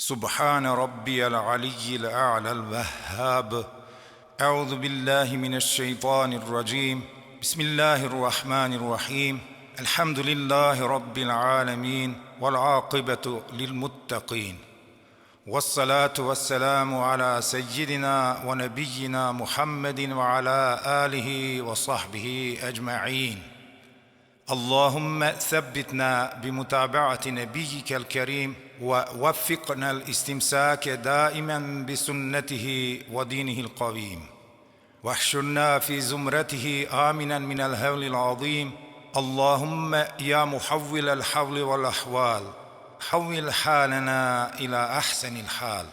سبحان ربي العلي الأعلى الوهاب. أعوذ بالله من الشيطان الرجيم. بسم الله الرحمن الرحيم. الحمد لله رب العالمين والعاقبة للمتقين، والصلاة والسلام على سيدنا ونبينا محمد وعلى آله وصحبه أجمعين. اللهم ثبتنا بمتابعة نبيك الكريم، ووفقنا الاستمساك دائما بسنته ودينه القويم، واحشرنا في زمرته آمنا من الهول العظيم. اللهم يا محول الحول والأحوال، حول حالنا إلى أحسن الحال.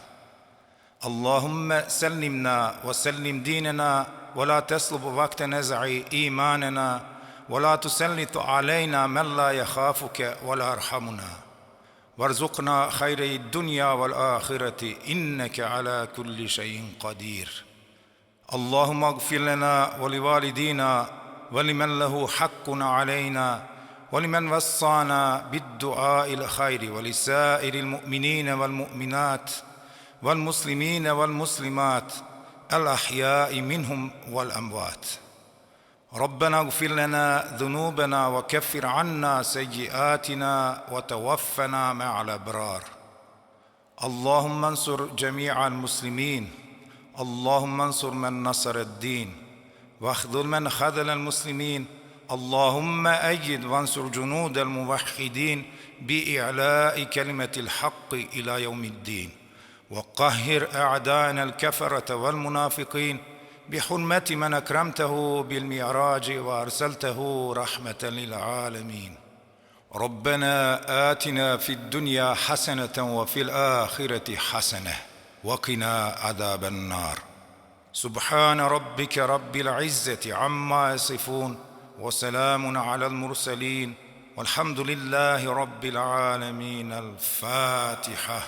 اللهم سلمنا وسلم ديننا، ولا تسلب وقت نزع إيماننا، ولا تسلط علينا من لا يخافك ولا يرحمنا، وارزقنا خير الدنيا والآخرة إنك على كل شيء قدير. اللهم اغفر لنا ولوالدينا ولمن له حق علينا، ولمن وصانا بالدعاء الخير، ولسائر المؤمنين والمؤمنات والمسلمين والمسلمات الأحياء منهم والأموات. ربنا اغفر لنا ذنوبنا وكفر عنا سيئاتنا وتوفنا مع الأبرار. اللهم انصر جميع المسلمين، اللهم انصر من نصر الدين، واخذل من خذل المسلمين. اللهم أيد وانصر جنود الموحدين بإعلاء كلمة الحق إلى يوم الدين، وقهر أعداءنا الكفرة والمنافقين بحرمة من أكرمته بالمعراج وأرسلته رحمة للعالمين. ربنا آتنا في الدنيا حسنة وفي الآخرة حسنة وقنا عذاب النار. سبحان ربك رب العزة عما يصفون، وسلام على المرسلين، والحمد لله رب العالمين. الفاتحة.